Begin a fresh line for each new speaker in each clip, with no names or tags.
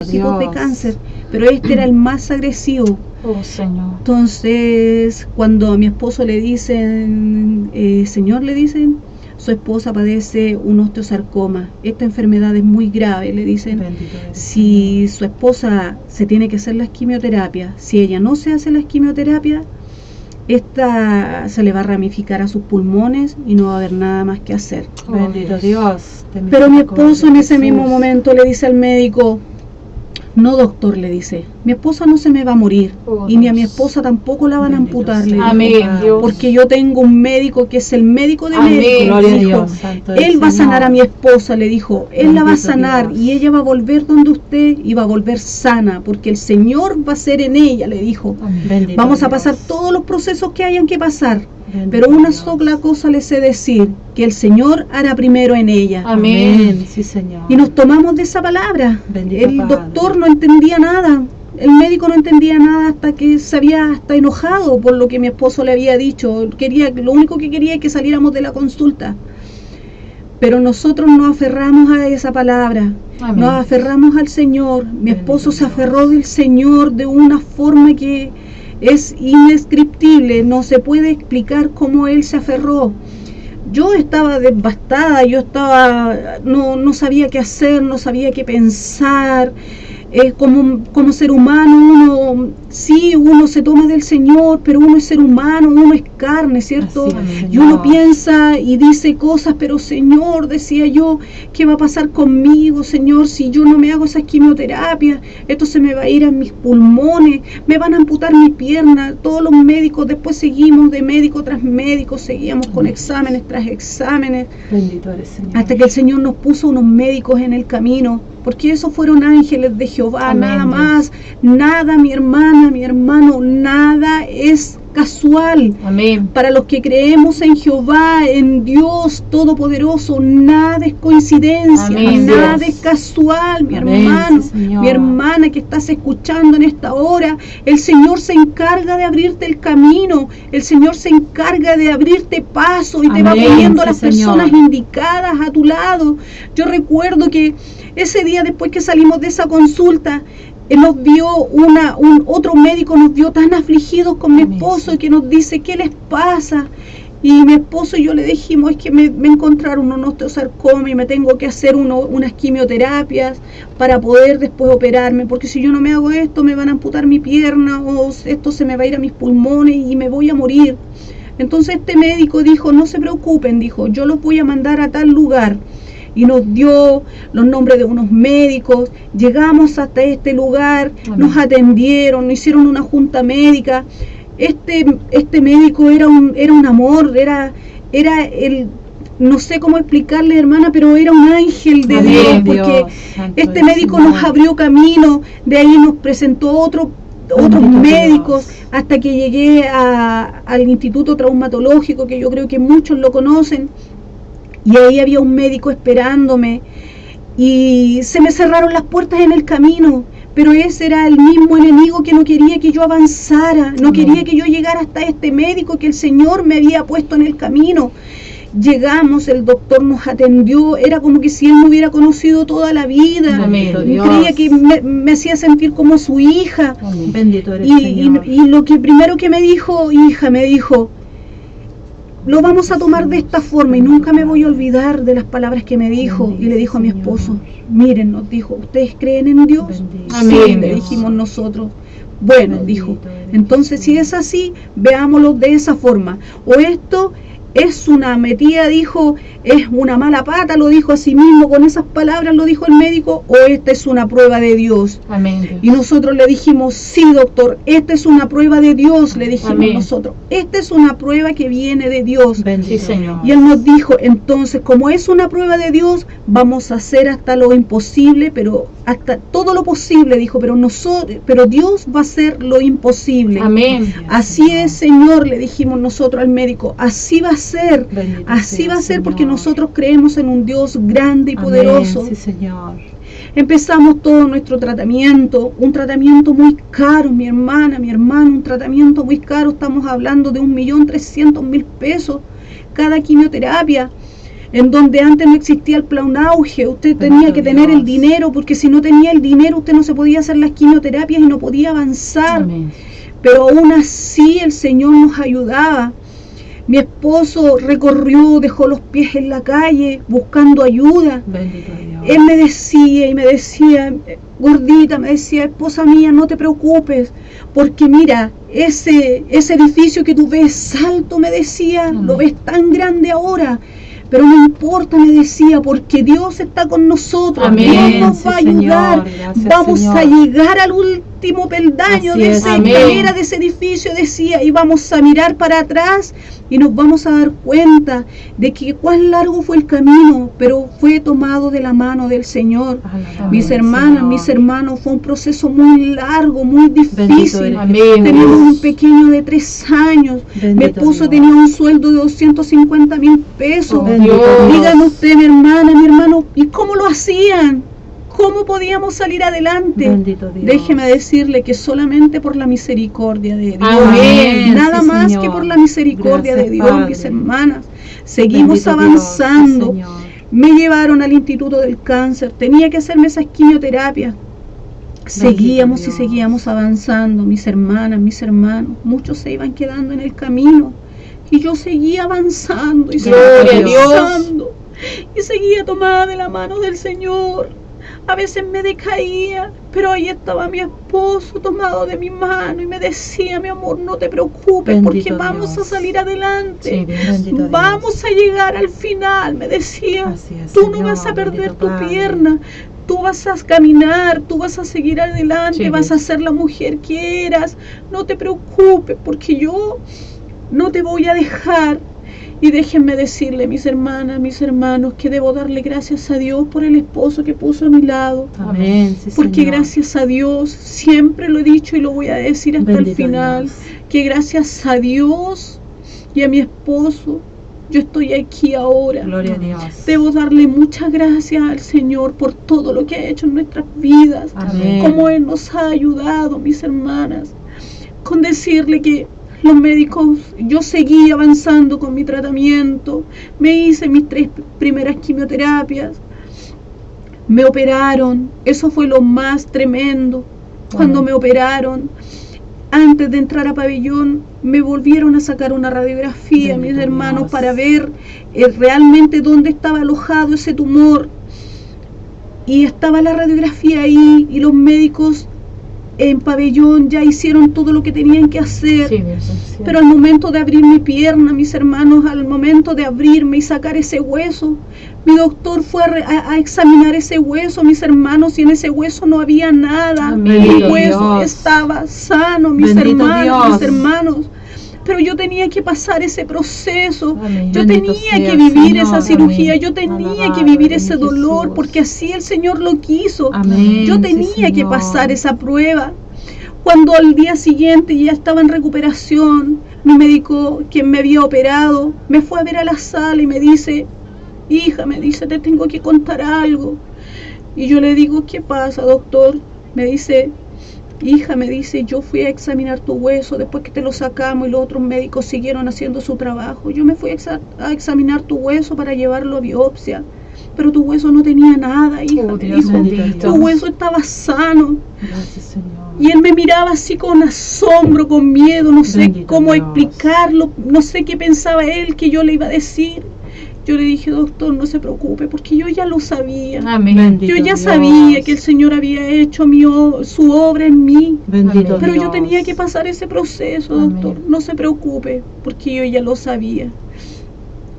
tipos de cáncer, pero este era el más agresivo.
Oh, Señor.
Entonces, cuando a mi esposo le dicen, Señor, le dicen, su esposa padece un osteosarcoma. Esta enfermedad es muy grave, le dicen. Si su esposa se tiene que hacer las quimioterapias, si ella no se hace las quimioterapias, esta se le va a ramificar a sus pulmones y no va a haber nada más que hacer.
Bendito Dios.
Pero mi esposo en ese mismo momento le dice al médico, no, doctor, le dice, mi esposa no se me va a morir, y ni a mi esposa tampoco la van a amputar, le
Amén, Dios.
porque yo tengo un médico que es el médico de
Amén,
médicos,
gloria
le
a
dijo,
Dios,
él va a sanar a mi esposa, le dijo, él la va a
Bendito
sanar
Dios.
y ella va a volver donde usted y va a volver sana, porque el Señor va a ser en ella, le dijo.
Bendito
Vamos a
Dios.
pasar todos los procesos que hayan que pasar,
Bendito
pero una
Dios.
sola cosa le sé decir, que el Señor hará primero en ella.
Amén.
Sí, Señor.
Y nos tomamos de esa palabra.
Bendito
El
Padre.
doctor no entendía nada, el médico no entendía nada hasta que se había hasta enojado por lo que mi esposo le había dicho. Lo único que quería es que saliéramos de la consulta. Pero nosotros nos aferramos a esa palabra,
Amén.
nos aferramos al Señor. Mi
Bendito
esposo se
Dios.
aferró del Señor de una forma que es indescriptible, no se puede explicar cómo él se aferró. Yo estaba devastada, no sabía qué hacer, no sabía qué pensar. Como ser humano, uno se toma del Señor, pero uno es ser humano, uno es carne, ¿cierto?
Así es,
Y uno
Señor.
piensa y dice cosas, pero Señor, decía yo, ¿qué va a pasar conmigo, Señor, si yo no me hago esas quimioterapias? Esto se me va a ir a mis pulmones, me van a amputar mi pierna. Todos los médicos, después seguimos de médico tras médico, seguíamos con exámenes tras exámenes,
Bendito eres, Señor.
hasta que el Señor nos puso unos médicos en el camino, porque esos fueron ángeles de Jehová,
Amén,
nada
Dios.
más, nada, mi hermana, mi hermano, nada es casual.
Amén.
Para los que creemos en Jehová, en Dios Todopoderoso, nada es coincidencia,
Amén,
nada
Dios.
es casual, mi
Amén,
hermano,
sí, Señor.
mi hermana que estás escuchando en esta hora. El Señor se encarga de abrirte el camino, el Señor se encarga de abrirte paso y te va
Amén,
poniendo a
sí,
las
Señor.
personas indicadas a tu lado. Yo recuerdo que ese día después que salimos de esa consulta, nos vio otro médico, nos vio tan afligidos con mi
Amén,
esposo
sí.
y que nos dice, ¿qué les pasa? Y mi esposo y yo le dijimos, es que me encontraron un osteosarcoma y me tengo que hacer unas quimioterapias para poder después operarme, porque si yo no me hago esto me van a amputar mi pierna o esto se me va a ir a mis pulmones y me voy a morir. Entonces este médico dijo, no se preocupen, dijo, yo los voy a mandar a tal lugar. Y nos dio los nombres de unos médicos, llegamos hasta este lugar,
Amén.
nos atendieron, nos hicieron una junta médica. Este médico era un amor, era el, no sé cómo explicarle, hermana, pero era un ángel de
Amén,
Dios,
Dios,
porque
santo
este
es,
médico
Señor.
nos abrió camino, de ahí nos presentó otros
Bendito
médicos,
Dios.
hasta que llegué al Instituto Traumatológico, que yo creo que muchos lo conocen. Y ahí había un médico esperándome y se me cerraron las puertas en el camino, pero ese era el mismo enemigo que no quería que yo avanzara, no quería que yo llegara hasta este médico que el Señor me había puesto en el camino. Llegamos, el doctor nos atendió, era como que si él me hubiera conocido toda la vida.
Amén.
Creía que me hacía sentir como su hija.
Bendito eres,
Y
Señor.
lo que primero que me dijo, hija, me dijo, lo vamos a tomar de esta forma y nunca me voy a olvidar de las palabras que me dijo. Y le dijo a mi esposo, miren, nos dijo, ¿ustedes creen en Dios?
Bendito.
Sí,
Amén,
le
Dios.
dijimos nosotros. Bueno,
Bendito
dijo,
eres,
entonces si
Señor.
es así, veámoslo de esa forma. O esto es una metida, dijo, es una mala pata, lo dijo a sí mismo, con esas palabras lo dijo el médico, o esta es una prueba de Dios.
Amén, Dios.
Y nosotros le dijimos, sí, doctor, esta es una prueba de Dios, le dijimos
Amén.
nosotros, esta es una prueba que viene de Dios.
Bendito.
Sí, Señor.
Y él nos dijo, entonces, como es una prueba de Dios, vamos a hacer hasta lo imposible, pero hasta todo lo posible, dijo, pero Dios va a hacer lo imposible.
Amén.
Así es, Señor, le dijimos nosotros al médico, así va a ser.
Bendito
Así
sea,
va a ser porque
Señor.
nosotros creemos en un Dios grande y
Amén,
poderoso.
sí, Señor.
Empezamos todo nuestro tratamiento, un tratamiento muy caro, mi hermana, mi hermano, un tratamiento muy caro, estamos hablando de 1.300.000 pesos cada quimioterapia. en donde antes no existía el plan auge, usted tenía que tener el dinero, porque si no tenía el dinero usted no se podía hacer las quimioterapias y no podía avanzar.
Amén.
Pero aún así el Señor nos ayudaba. Mi esposo recorrió, dejó los pies en la calle buscando ayuda.
Bendito Dios.
Él me decía, gordita, me decía, esposa mía, no te preocupes, porque mira, ese edificio que tú ves alto, me decía, lo ves tan grande ahora, pero no importa, me decía, porque Dios está con nosotros.
Amén.
Dios nos va a ayudar.
Gracias,
Vamos
Señor.
a llegar al último peldaño
Así
de
es.
esa
Amén.
escalera, de ese edificio, decía, y vamos a mirar para atrás y nos vamos a dar cuenta de que cuán largo fue el camino, pero fue tomado de la mano del Señor.
Alabado
Mis
el
hermanas,
Señor.
mis hermanos, fue un proceso muy largo, muy
Bendito
difícil.
eres.
Amén.
Teníamos un pequeño de 3 años.
Bendito
Mi esposo
Dios.
tenía un sueldo de 250,000 pesos.
Oh,
Bendito
Dios.
Dígame usted, mi hermana, mi hermano, ¿y cómo lo hacían? ¿Cómo podíamos salir adelante?
Bendito Dios.
Déjeme decirle que solamente por la misericordia de Dios.
Amén.
Nada
Sí,
más
Señor.
que por la misericordia
Gracias,
de Dios,
Padre.
mis hermanas. Seguimos
Bendito
avanzando.
Dios, sí, Señor.
Me llevaron al Instituto del Cáncer. Tenía que hacerme esas quimioterapias. Seguíamos y
Dios.
seguíamos avanzando, mis hermanas, mis hermanos. Muchos se iban quedando en el camino. Y yo seguía avanzando y seguía
Gloria a Dios.
avanzando. Y seguía tomada de la mano del Señor. A veces me decaía, pero ahí estaba mi esposo tomado de mi mano y me decía, mi amor, no te preocupes,
Bendito
porque vamos
Dios.
a salir adelante.
Sí, Dios.
Bendito Dios.
Vamos a llegar al final, me decía.
Así es,
Tú
Señor,
no vas a perder
bendito
tu
Padre.
pierna, tú vas a caminar, tú vas a seguir adelante,
Sí,
vas a
Dios.
ser la mujer que eras. No te preocupes, porque yo no te voy a dejar. Y déjenme decirle, mis hermanas, mis hermanos, que debo darle gracias a Dios por el esposo que puso a mi lado.
Amén. Sí,
Porque
Señor.
gracias a Dios, siempre lo he dicho y lo voy a decir hasta
Bendito
el final,
Dios.
que gracias a Dios y a mi esposo, yo estoy aquí ahora.
Gloria a Dios.
Debo darle muchas gracias al Señor por todo lo que ha hecho en nuestras vidas,
Amén.
como Él nos ha ayudado, mis hermanas, con decirle que los médicos, yo seguí avanzando con mi tratamiento, me hice mis 3 primeras quimioterapias, me operaron, eso fue lo más tremendo. Cuando me operaron, antes de entrar a pabellón, me volvieron a sacar una radiografía,
Bendito
mis hermanos,
Dios.
para ver realmente dónde estaba alojado ese tumor. Y estaba la radiografía ahí y los médicos en pabellón ya hicieron todo lo que tenían que hacer.
Sí, Dios.
Pero al momento de abrir mi pierna, mis hermanos, al momento de abrirme y sacar ese hueso, mi doctor fue a examinar ese hueso, mis hermanos, y en ese hueso no había nada.
Amén.
Mi
Bendito
hueso
Dios.
estaba sano, mis
Bendito
hermanos,
Dios.
mis hermanos. Pero yo tenía que pasar ese proceso.
Amén.
Yo
Bendito
tenía
sea
que
el
vivir
Señor.
esa cirugía.
Amén.
Yo tenía que
Alabado
vivir
en
ese dolor,
Jesús.
porque así el Señor lo quiso.
Amén.
Yo
Sí,
tenía que
Señor.
pasar esa prueba. Cuando al día siguiente ya estaba en recuperación, mi médico, quien me había operado, me fue a ver a la sala y me dice, hija, me dice, te tengo que contar algo. Y yo le digo, ¿qué pasa, doctor? Me dice, hija, me dice, yo fui a examinar tu hueso después que te lo sacamos y los otros médicos siguieron haciendo su trabajo. Yo me fui a examinar tu hueso para llevarlo a biopsia, pero tu hueso no tenía nada, hija.
Oh,
Me
Dios
dijo,
bendito.
tu hueso estaba sano.
Gracias, Señor.
Y él me miraba así con asombro, con miedo, no sé
Bendito
cómo
Dios.
explicarlo, no sé qué pensaba él que yo le iba a decir. Yo le dije, doctor, no se preocupe, porque yo ya lo sabía.
Amén.
Bendito
Yo ya
Dios.
sabía que el Señor había hecho su obra en mí.
Bendito
Amén.
Pero
Dios.
yo tenía que pasar ese proceso,
Amén.
doctor. No se preocupe, porque yo ya lo sabía.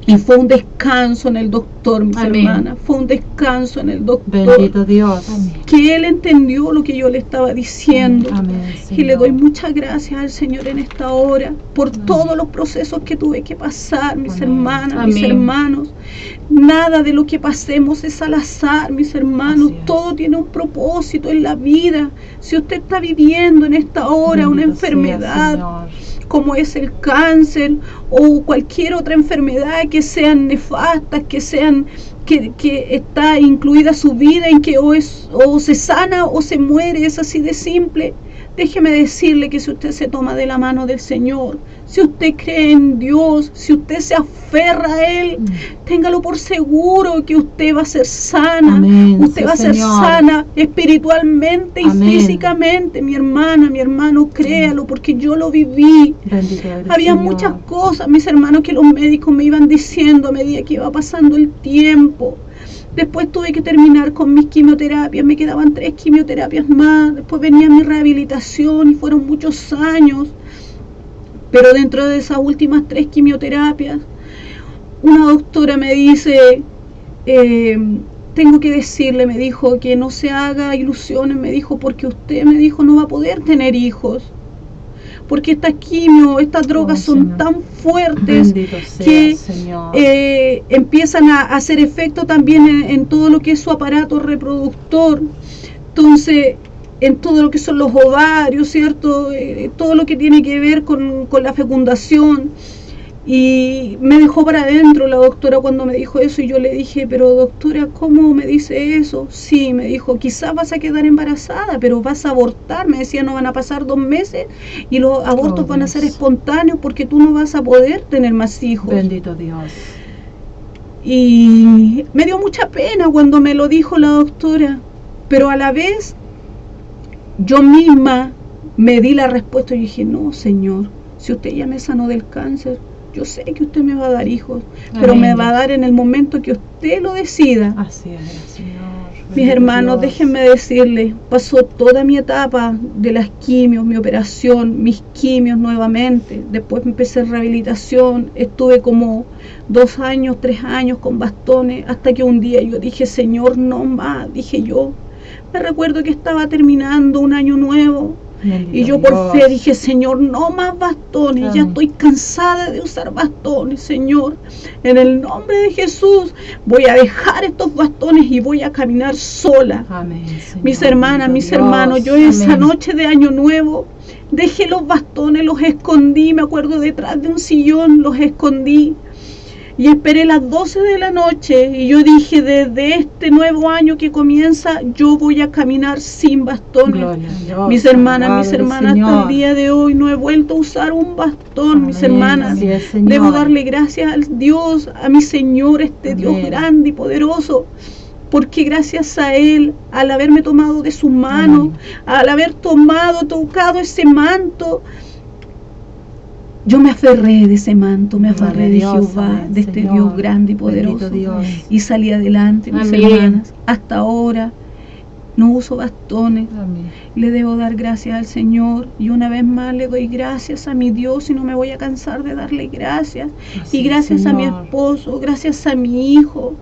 Y fue un descanso en el doctor, mis
Amén.
hermanas. Fue un descanso en el doctor.
Bendito Dios.
Amén.
Que él entendió lo que yo le estaba diciendo.
Amén.
Y le
Señor.
doy muchas gracias al Señor en esta hora por todos los procesos que tuve que pasar, mis
Amén.
hermanas, mis
Amén.
hermanos. Nada de lo que pasemos es al azar, mis hermanos.
Así es.
Todo tiene un propósito en la vida. Si usted está viviendo en esta hora una
Bendito sea,
enfermedad,
Señor.
como es el cáncer o cualquier otra enfermedad que sean nefastas, que sean que está incluida su vida en que o se sana o se muere, es así de simple. Déjeme decirle que si usted se toma de la mano del Señor, si usted cree en Dios, si usted se aferra a Él, téngalo por seguro que usted va a ser sana.
Amén.
Usted va a ser sana espiritualmente y
Amén.
físicamente, mi hermana, mi hermano, créalo, porque yo lo viví.
Bendito eres,
Había
Señor.
muchas cosas, mis hermanos, que los médicos me iban diciendo a medida que iba pasando el tiempo. Después tuve que terminar con mis quimioterapias, me quedaban 3 quimioterapias más, después venía mi rehabilitación y fueron muchos años. Pero dentro de esas últimas 3 quimioterapias, una doctora me dice, tengo que decirle, me dijo, que no se haga ilusiones, me dijo, porque usted, me dijo, no va a poder tener hijos. Porque estas quimio, estas drogas son
Señor.
tan fuertes
Bendito sea,
que
Señor.
empiezan a hacer efecto también en todo lo que es su aparato reproductor. Entonces, en todo lo que son los ovarios, ¿cierto? Todo lo que tiene que ver con la fecundación. Y me dejó para adentro la doctora cuando me dijo eso, y yo le dije, pero doctora, ¿cómo me dice eso? Sí, me dijo, quizás vas a quedar embarazada, pero vas a abortar. Me decía, no van a pasar 2 meses y los abortos van a ser
Dios.
espontáneos porque tú no vas a poder tener más hijos.
Bendito Dios.
Y me dio mucha pena cuando me lo dijo la doctora, pero a la vez yo misma me di la respuesta y dije, no, Señor, si usted ya me sanó del cáncer, yo sé que usted me va a dar hijos, pero
Amén.
me va a dar en el momento que usted lo decida.
Así es, Señor.
Mis
Bendito
hermanos,
Dios.
déjenme decirles, pasó toda mi etapa de las quimios, mi operación, mis quimios nuevamente. Después empecé rehabilitación, estuve como 2 años, 3 años con bastones, hasta que un día yo dije, Señor, no más, dije yo. Me recuerdo que estaba terminando un año nuevo.
Bendito
Y yo por
Dios.
fe dije, Señor, no más bastones, ya
Amén.
estoy cansada de usar bastones, Señor. En el nombre de Jesús voy a dejar estos bastones y voy a caminar sola.
Amén, Señor.
Mis hermanas,
Bendito
mis
Dios.
hermanos, yo esa
Amén.
noche de Año Nuevo dejé los bastones, los escondí, me acuerdo detrás de un sillón, los escondí. Y esperé las 12 de la noche y yo dije, desde este nuevo año que comienza, yo voy a caminar sin bastones.
Gloria a Dios.
Mis hermanas,
Alabado el
hasta
Señor.
el día de hoy no he vuelto a usar un bastón, mis
Amén.
hermanas.
Así es, Señor.
Debo darle gracias al Dios, a mi Señor, este
Amén.
Dios grande y poderoso, porque gracias a Él, al haberme tomado de su mano,
Amén.
al haber tocado ese manto, yo me aferré de ese manto, me
Gloria
aferré
a
de
Dios,
Jehová,
amén,
de este
Señor.
Dios grande y poderoso.
Bendito Dios.
Y salí adelante, mis
Amén.
hermanas. Hasta ahora no uso bastones.
Amén.
Le debo dar gracias al Señor, y una vez más le doy gracias a mi Dios y no me voy a cansar de darle gracias.
Así
Y
es,
gracias a mi
Señor.
esposo, gracias a mi hijo,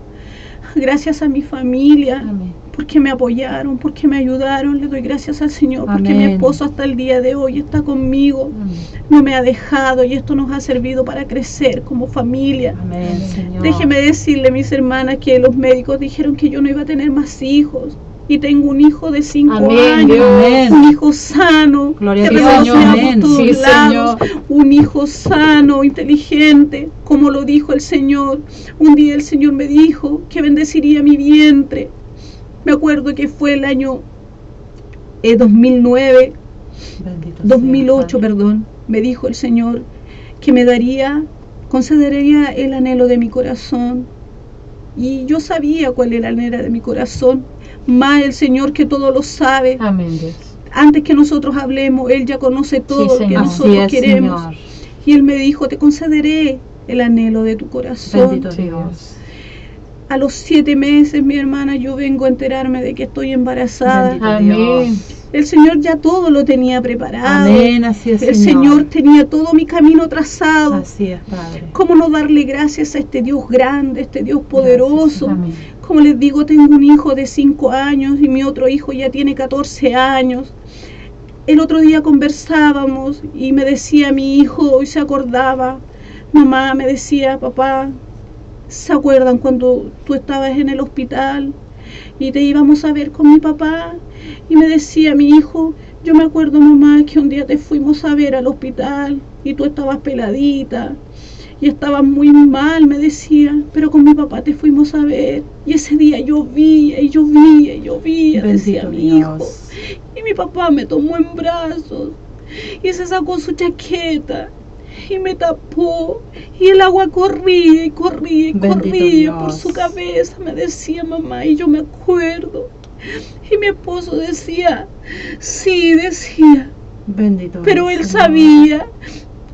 gracias a mi familia,
Amén.
porque me apoyaron, porque me ayudaron. Le doy gracias al Señor porque mi
Amén.
esposo hasta el día de hoy está conmigo,
Amén.
no me ha dejado, y esto nos ha servido para crecer como familia.
Amén, Señor.
Déjeme decirle, mis hermanas, que los médicos dijeron que yo no iba a tener más hijos. Y tengo un hijo de 5
Amén,
años,
Dios.
un hijo sano,
Gloria
que
a Dios,
revolea
amén.
por todos
Sí,
lados,
Señor.
un hijo sano, inteligente, como lo dijo el Señor. Un día el Señor me dijo que bendeciría mi vientre. Me acuerdo que fue el año 2009,
Bendito
2008,
sea, Padre.
perdón. Me dijo el Señor que me concedería el anhelo de mi corazón. Y yo sabía cuál era el anhelo de mi corazón, más el Señor, que todo lo sabe.
Amén, Dios.
Antes que nosotros hablemos, Él ya conoce todo lo que
Señor.
nosotros
Así es,
queremos.
Señor.
Y Él me dijo, te concederé el anhelo de tu corazón.
Bendito Dios.
A los 7 meses, mi hermana, yo vengo a enterarme de que estoy embarazada.
Bendito
Amén.
Dios.
El Señor ya todo lo tenía preparado.
Amén, así es,
El Señor tenía todo mi camino trazado.
Así es, Padre.
¿Cómo no darle gracias a este Dios grande, este Dios poderoso?
Gracias, amén.
Como les digo, tengo un hijo de 5 años y mi otro hijo ya tiene 14 años. El otro día conversábamos y me decía mi hijo, y se acordaba, mamá, me decía, papá, ¿se acuerdan cuando tú estabas en el hospital y te íbamos a ver con mi papá? Y me decía mi hijo, yo me acuerdo, mamá, que un día te fuimos a ver al hospital y tú estabas peladita y estabas muy mal, me decía, pero con mi papá te fuimos a ver y ese día llovía y llovía y llovía, decía
Bendito
mi hijo.
Dios.
Y mi papá me tomó en brazos y se sacó su chaqueta y me tapó y el agua corría y corría y
Bendito
corría por
Dios.
su cabeza, me decía mamá, y yo me acuerdo. Y mi esposo decía, sí, decía,
Bendito
pero
el
él
Señor.
sabía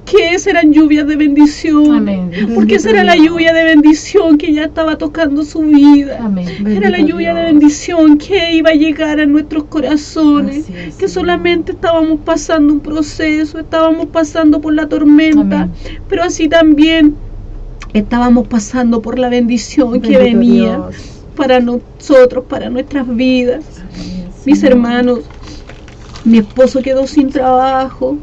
que esas eran lluvias de bendición.
Amén.
Porque esa era la lluvia de bendición que ya estaba tocando su vida.
Amén.
Era la
Bendito
lluvia de
Dios.
bendición que iba a llegar a nuestros corazones.
Así es,
Que
Señor.
solamente estábamos pasando un proceso, estábamos pasando por la tormenta,
Amén.
pero así también estábamos pasando por la bendición que
Bendito
venía
Dios.
para nosotros, para nuestras vidas.
Amén,
Mis
Señor.
hermanos, mi esposo quedó sin trabajo,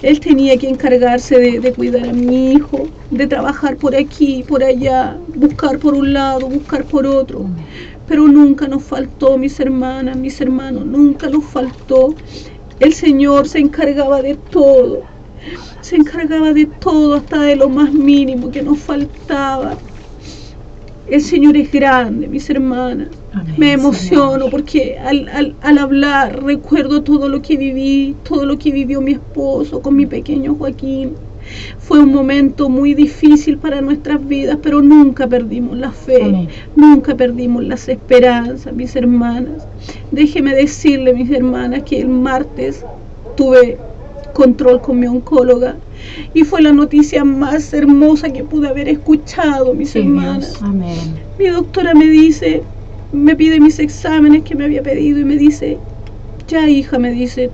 él tenía que encargarse de cuidar a mi hijo, de trabajar por aquí, por allá, buscar por un lado, buscar por otro, pero nunca nos faltó, mis hermanas, mis hermanos, nunca nos faltó. El Señor se encargaba de todo, se encargaba de todo, hasta de lo más mínimo que nos faltaba. El Señor es grande, mis hermanas.
Amén,
Me emociono
Señor.
porque al hablar recuerdo todo lo que viví, todo lo que vivió mi esposo con mi pequeño Joaquín. Fue un momento muy difícil para nuestras vidas, pero nunca perdimos la fe,
Amén.
nunca perdimos las esperanzas, mis hermanas. Déjeme decirle, mis hermanas, que el martes tuve control con mi oncóloga y fue la noticia más hermosa que pude haber escuchado, mis
Sí,
hermanas.
Dios.
Amén.
Mi doctora me dice, me pide mis exámenes que me había pedido y me dice, ya hija, me dice,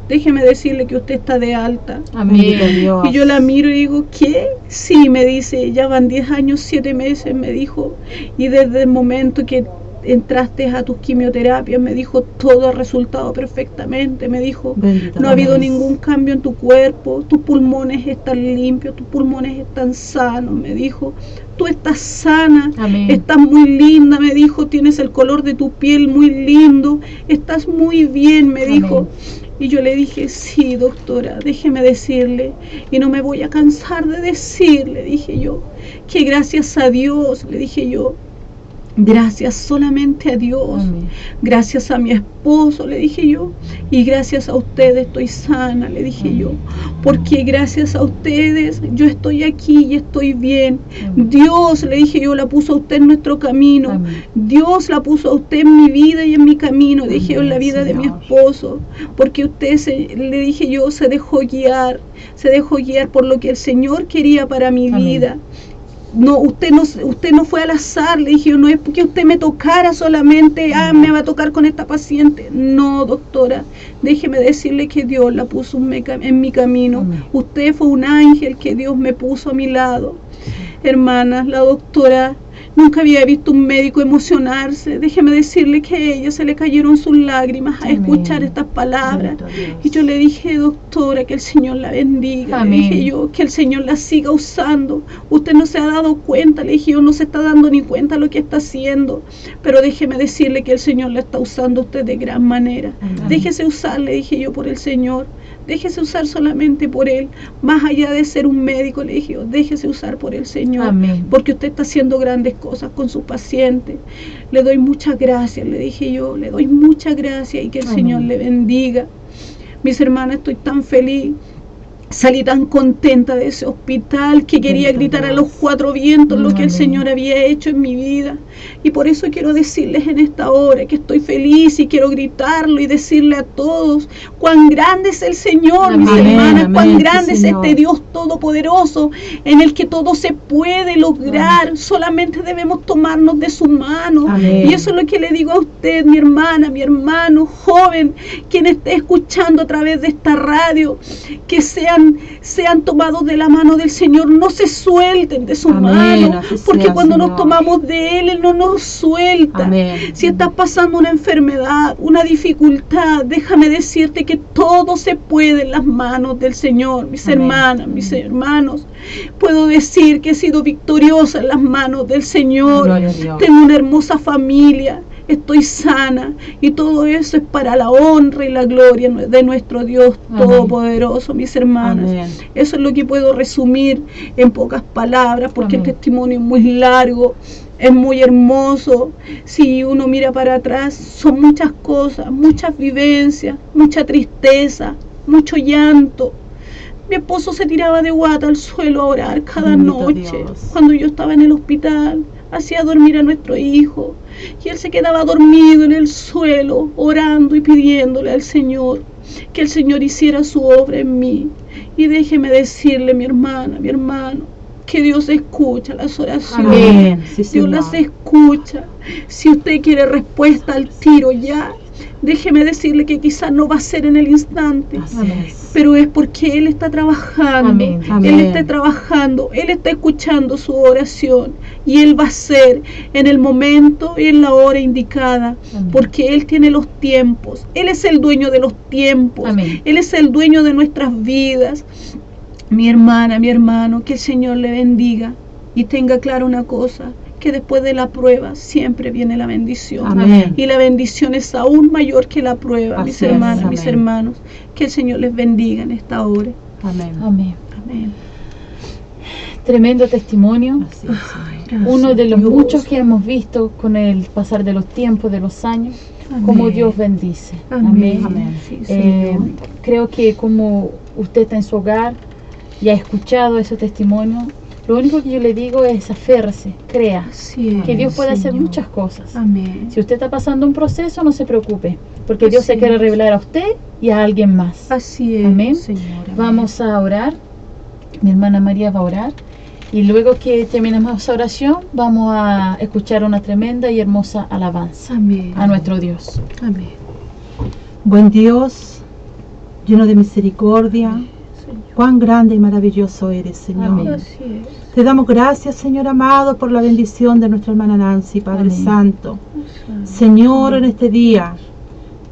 déjeme decirle que usted está de alta.
Bendito
Amén.
Dios.
Y yo la miro y digo, ¿qué? Sí, me dice, ya van 10 años, 7 meses, me dijo, y desde el momento que entraste a tus quimioterapias, me dijo, todo ha resultado perfectamente, me dijo,
Bendito
no ha habido
Dios.
ningún cambio en tu cuerpo, tus pulmones están limpios, tus pulmones están sanos, me dijo, tú estás sana,
Amén.
estás muy linda, me dijo, tienes el color de tu piel muy lindo, estás muy bien, me dijo.
Amén.
Y yo le dije, sí, doctora, déjeme decirle, y no me voy a cansar de decirle, dije yo, que gracias a Dios, le dije yo, gracias solamente a Dios,
Amén.
gracias a mi esposo, le dije yo, y gracias a ustedes estoy sana, le dije yo, porque gracias a ustedes yo estoy aquí y estoy bien.
Amén.
Dios, le dije yo, la puso a usted en nuestro camino.
Amén.
Dios la puso a usted en mi vida y en mi camino, dije yo, en la
Amén,
vida de mi
Señor.
esposo, porque usted, le dije yo, se dejó guiar por lo que el Señor quería para mi
Amén.
vida. No, usted no fue al azar, le dije yo, no es porque usted me tocara solamente, me va a tocar con esta paciente. No, doctora, déjeme decirle que Dios la puso en mi camino.
Amén.
Usted fue un ángel que Dios me puso a mi lado. Hermanas, la doctora nunca había visto un médico emocionarse. Déjeme decirle que a ella se le cayeron sus lágrimas a
Amén.
escuchar estas palabras.
Bendito Dios.
Y yo le dije, doctora, que el Señor la bendiga.
Amén.
Le dije yo, que el Señor la siga usando. Usted no se ha dado cuenta, le dije yo, no se está dando ni cuenta lo que está haciendo. Pero déjeme decirle que el Señor la está usando a usted de gran manera.
Amén.
Déjese usar, le dije yo, por el Señor. Déjese usar solamente por Él. Más allá de ser un médico, le dije yo, déjese usar por el Señor.
Amén.
Porque usted está haciendo grandes cosas con sus pacientes. Le doy muchas gracias, le dije yo, le doy muchas gracias y que el
Amén.
Señor le bendiga. Mis hermanas, estoy tan feliz. Salí tan contenta de ese hospital que quería
Bendito
gritar a
Dios.
los cuatro vientos lo que el
Amén.
Señor había hecho en mi vida. Y por eso quiero decirles en esta hora que estoy feliz y quiero gritarlo y decirle a todos cuán grande es el Señor, mis
Amén,
hermanas, cuán
amén,
grande
sí,
es
Señor.
este Dios todopoderoso en el que todo se puede lograr. Solamente debemos tomarnos de su mano.
Amén.
Y eso es lo que le digo a usted, mi hermana, mi hermano, joven, quien esté escuchando a través de esta radio, que sean tomados de la mano del Señor, no se suelten de su
Amén,
mano,
así
porque
sea,
cuando nos
Señor.
tomamos de Él no nos suelta.
Amén.
Si estás pasando una enfermedad, una dificultad, déjame decirte que todo se puede en las manos del Señor, mis
Amén.
hermanas, mis hermanos. Puedo decir que he sido victoriosa en las manos del Señor.
Gloria a Dios.
Tengo una hermosa familia. estoy sana, y todo eso es para la honra y la gloria de nuestro Dios
Amén.
Todopoderoso, mis hermanas.
Amén.
Eso es lo que puedo resumir en pocas palabras, porque
Amén.
el testimonio es muy largo, es muy hermoso. Si uno mira para atrás, son muchas cosas, muchas vivencias, mucha tristeza, mucho llanto. Mi esposo se tiraba de guata al suelo a orar cada
Bendito
noche.
Dios.
Cuando yo estaba en el hospital, hacía dormir a nuestro hijo, y él se quedaba dormido en el suelo, orando y pidiéndole al Señor que el Señor hiciera su obra en mí. Y déjeme decirle, mi hermana, mi hermano, que Dios escucha las oraciones.
Amén. Sí,
Dios
Señor.
las escucha. Si usted quiere respuesta al tiro ya, déjeme decirle que quizás no va a ser en el instante,
Así es.
pero es porque Él está trabajando.
Amén.
Él
Amén.
está trabajando, Él está escuchando su oración, y Él va a ser en el momento y en la hora indicada,
Amén.
porque Él tiene los tiempos. Él es el dueño de los tiempos.
Amén.
Él es el dueño de nuestras vidas. Mi hermana, mi hermano, que el Señor le bendiga, y tenga clara una cosa, que después de la prueba siempre viene la bendición.
Amén.
Y la bendición es aún mayor que la prueba,
Así
mis
es,
hermanas, mis
amén.
hermanos. Que el Señor les bendiga en esta hora.
Amén.
Amén.
Amén.
Tremendo testimonio.
Así es, Señor.
Uno de los
Dios.
muchos que hemos visto con el pasar de los tiempos, de los años,
Amén.
como Dios bendice.
Amén.
Amén.
Sí,
Eh,
Señor.
creo que como usted está en su hogar y ha escuchado ese testimonio, lo único que yo le digo es aférrese, crea,
Así es,
que Dios puede hacer
Señor.
muchas cosas.
Amén.
Si usted está pasando un proceso, no se preocupe, porque Dios se
Así
quiere
es.
revelar a usted y a alguien más.
Así es,
Amén.
Señor. Amén.
Vamos a orar. Mi hermana María va a orar. Y luego que terminemos esa oración, vamos a escuchar una tremenda y hermosa alabanza
Amén.
a nuestro Dios.
Amén.
Buen Dios, lleno de misericordia,
Señor.
cuán grande y maravilloso eres, Señor.
Amén.
Así es.
Te damos gracias, Señor amado, por la bendición de nuestra hermana Nancy, Padre
Amén.
Santo. Señor, en este día,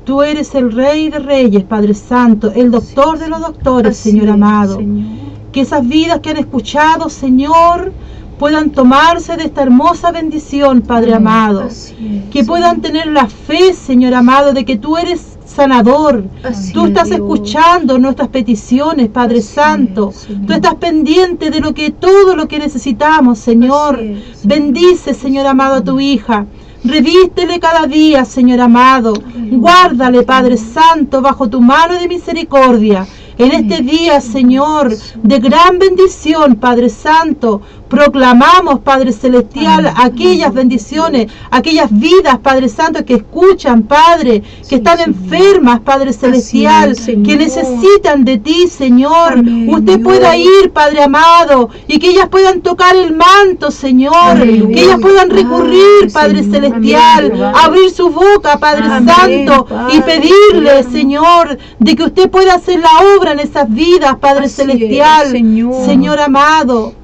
tú eres el Rey de Reyes, Padre Santo, el Doctor de los doctores,
Así
Señor
es,
amado.
Señor.
Que esas vidas que han escuchado, Señor, puedan tomarse de esta hermosa bendición, Padre
Amén.
amado.
Así es,
Que puedan tener la fe, Señor amado, de que tú eres sanador.
Así
Tú
es,
estás
Dios.
escuchando nuestras peticiones, Padre
Así
Santo.
es, Señor.
Tú estás pendiente de todo lo que necesitamos, Señor.
Así es, Señor.
Bendice, Señor amado, a tu hija. Revístele cada día, Señor amado.
Aleluya.
Guárdale, Padre Santo, bajo tu mano de misericordia. En este día, Señor, de gran bendición, Padre Santo, proclamamos, Padre Celestial, aquellas bendiciones, aquellas vidas, Padre Santo, que escuchan, Padre, que están enfermas, Padre Celestial,
Señor.
que necesitan de ti, Señor.
Amén,
Usted
Dios.
pueda ir, Padre amado, y que ellas puedan tocar el manto, Señor,
Aleluya.
que ellas puedan recurrir,
Ay,
Padre
Señor.
Celestial,
Amén, Jehová.
abrir su boca, Padre
Amén,
Santo, y
Padre
pedirle,
eterno.
Señor, de que usted pueda hacer la obra en esas vidas, Padre
Así
Celestial,
es, Señor.
Señor amado.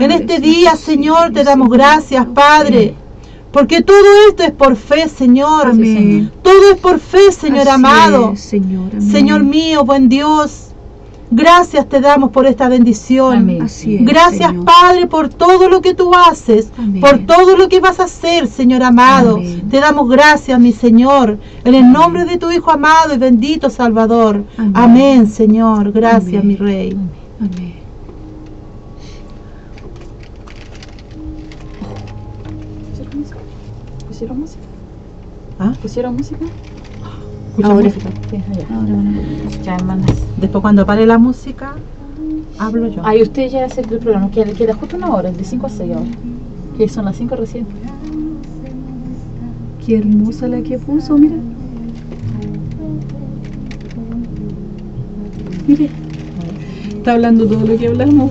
En este día, Señor, te damos gracias, Padre, porque todo esto es por fe, Señor.
Amén.
Todo es por fe, Señor
Así
amado.
es, Señor, amén.
Señor mío, buen Dios, gracias te damos por esta bendición.
Amén.
Así es,
Gracias,
Señor.
Padre, por todo lo que tú haces,
Amén.
por todo lo que vas a hacer, Señor amado.
Amén.
Te damos gracias, mi Señor, en el nombre de tu Hijo amado y bendito Salvador.
Amén.
Amén, Señor. Gracias,
Amén.
mi Rey.
Amén.
¿Pusieron música?
¿Ah?
¿Pusieron música?
Escucha
Ahora.
música.
Sí, allá.
Ahora van a-
Ya, hermanas.
Después, cuando pare la música, hablo yo.
Ahí usted ya hace el programa, queda justo una hora, de 5 a 6 ahora. Que son las 5 recién.
Qué hermosa la que puso, mira. Mire. Está hablando todo lo que hablamos.